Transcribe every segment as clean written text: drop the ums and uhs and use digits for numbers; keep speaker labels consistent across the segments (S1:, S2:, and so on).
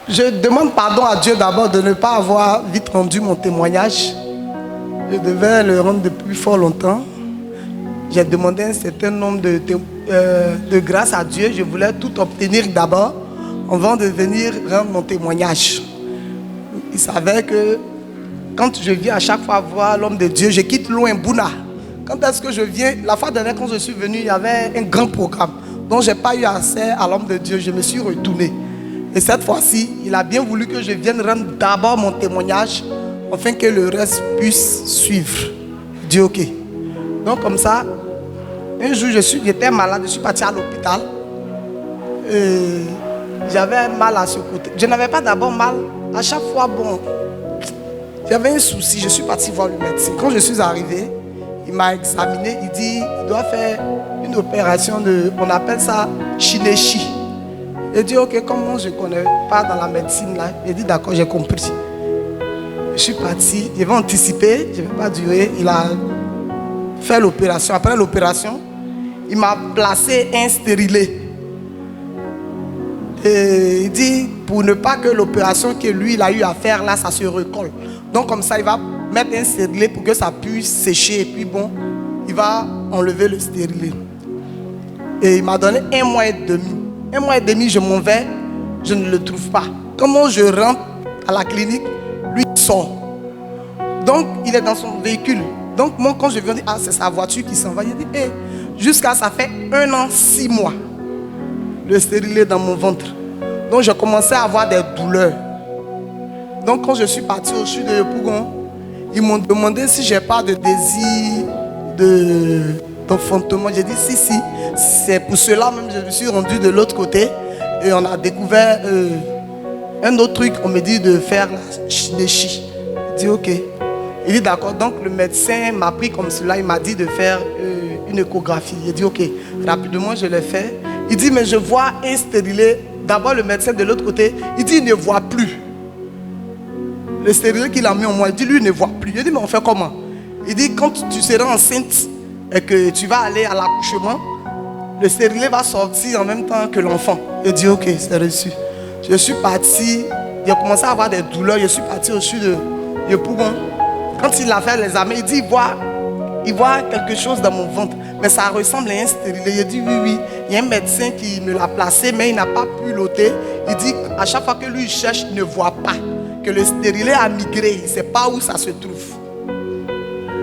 S1: Je demande pardon à Dieu d'abord de ne pas avoir vite rendu mon témoignage. Je devais le rendre depuis fort longtemps. J'ai demandé un certain nombre de grâces à Dieu. Je voulais tout obtenir d'abord avant de venir rendre mon témoignage. Il savait que quand je viens à chaque fois voir l'homme de Dieu, je quitte loin Bouna. Quand est-ce que je viens? La fois dernière, quand je suis venu, il y avait un grand programme. Donc, je n'ai pas eu accès à l'homme de Dieu. Je me suis retourné. Et cette fois-ci, il a bien voulu que je vienne rendre d'abord mon témoignage afin que le reste puisse suivre. Je dis OK. Donc, comme ça, un jour, j'étais malade. Je suis parti à l'hôpital. J'avais mal à ce côté. Je n'avais pas d'abord mal. À chaque fois, bon, j'avais un souci. Je suis parti voir le médecin. Quand je suis arrivé, il m'a examiné. Il dit, il doit faire une opération de, on appelle ça Shineshi. J'ai dit, OK, comment je ne connais pas dans la médecine là? Il dit, d'accord, j'ai compris. Je suis parti, je vais anticiper, je ne vais pas durer. Il a fait l'opération. Après l'opération, il m'a placé un stérilet. Et il dit, pour ne pas que l'opération que lui, il a eu à faire là, ça se recolle. Donc comme ça, il va mettre un stérilet pour que ça puisse sécher. Et puis bon, il va enlever le stérilet. Et il m'a donné 1 mois et demi. 1 mois et demi, je m'en vais, je ne le trouve pas. Comment je rentre à la clinique, lui sort. Donc, il est dans son véhicule. Donc, moi, quand je viens dire, ah, c'est sa voiture qui s'en va, il dit, hey, jusqu'à ça fait 1 an, 6 mois, le stérilet dans mon ventre. Donc, j'ai commencé à avoir des douleurs. Donc, quand je suis parti au sud de Yopougon, ils m'ont demandé si je n'ai pas de désir d'enfantement. J'ai dit, si. C'est pour cela même je me suis rendu de l'autre côté et on a découvert un autre truc. On me dit de faire la shineshi. Je dis OK. Il dit d'accord. Donc le médecin m'a pris comme cela. Il m'a dit de faire une échographie. J'ai dit OK. Rapidement je l'ai fait. Il dit mais je vois un stérilet. D'abord le médecin de l'autre côté. Il dit il ne voit plus. Le stérilet qu'il a mis en moi. Il dit lui il ne voit plus. Je dis mais on fait comment? Il dit quand tu seras enceinte et que tu vas aller à l'accouchement, le stérilet va sortir en même temps que l'enfant. Je dis OK, c'est reçu. Je suis parti, j'ai commencé à avoir des douleurs. Je suis parti au sud de Yopougon. Quand il a fait l'examen, il dit il voit quelque chose dans mon ventre. Mais ça ressemble à un stérilet. Je dis oui. Il y a un médecin qui me l'a placé, mais il n'a pas pu l'ôter. Il dit à chaque fois que lui il cherche, il ne voit pas. Que le stérilet a migré. Il ne sait pas où ça se trouve.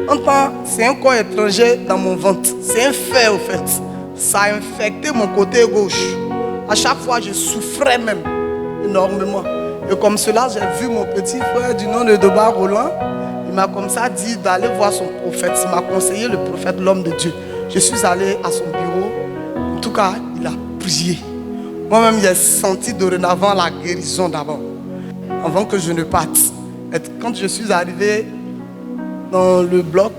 S1: Enfin, c'est un corps étranger dans mon ventre. C'est un fait au fait. Ça a infecté mon côté gauche. À chaque fois, je souffrais même énormément. Et comme cela, j'ai vu mon petit frère du nom de Doba Roland. Il m'a comme ça dit d'aller voir son prophète. Il m'a conseillé le prophète, l'homme de Dieu. Je suis allé à son bureau. En tout cas, il a prié. Moi-même, j'ai senti dorénavant la guérison d'abord. Avant que je ne parte. Et quand je suis arrivé dans le bloc,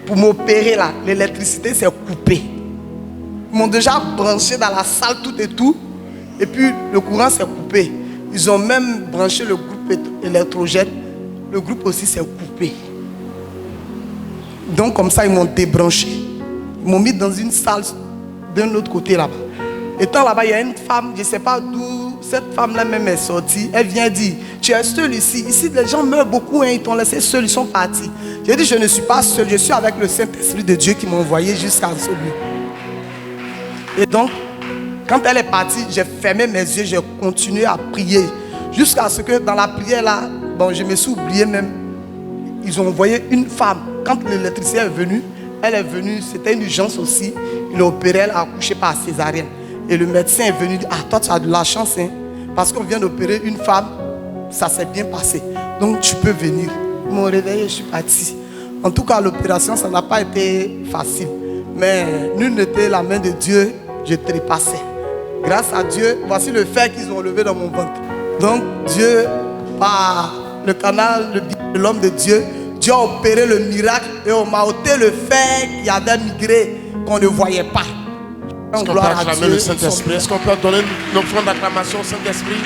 S1: pour m'opérer là, l'électricité s'est coupée. Ils m'ont déjà branché dans la salle tout et tout. Et puis le courant s'est coupé. Ils ont même branché le groupe électrogène. Le groupe aussi s'est coupé. Donc comme ça ils m'ont débranché. Ils m'ont mis dans une salle d'un autre côté là-bas. Étant là-bas, il y a une femme, je ne sais pas d'où cette femme-là même est sortie. Elle vient dire, tu es seul ici. Ici les gens meurent beaucoup, hein, ils t'ont laissé seul, ils sont partis. J'ai dit, je ne suis pas seul, je suis avec le Saint-Esprit de Dieu qui m'a envoyé jusqu'à celui. Et donc, quand elle est partie, j'ai fermé mes yeux, j'ai continué à prier. Jusqu'à ce que dans la prière là, bon, je me suis oublié même. Ils ont envoyé une femme. Quand l'électricien est venu, elle est venue, c'était une urgence aussi. Il a opéré, elle a accouché par césarienne. Et le médecin est venu dire, ah toi tu as de la chance, hein, parce qu'on vient d'opérer une femme, ça s'est bien passé. Donc tu peux venir. Ils m'ont réveillé, je suis parti. En tout cas, l'opération, ça n'a pas été facile. Mais nul n'était la main de Dieu, je trépassais. Grâce à Dieu, voici le fer qu'ils ont levé dans mon ventre. Donc Dieu, par le canal de l'homme de Dieu, Dieu a opéré le miracle et on m'a ôté le fer qui avait migré, qu'on ne voyait pas.
S2: Est-ce qu'on peut acclamer le Saint-Esprit? Est-ce qu'on peut donner une offrande d'acclamation au Saint-Esprit?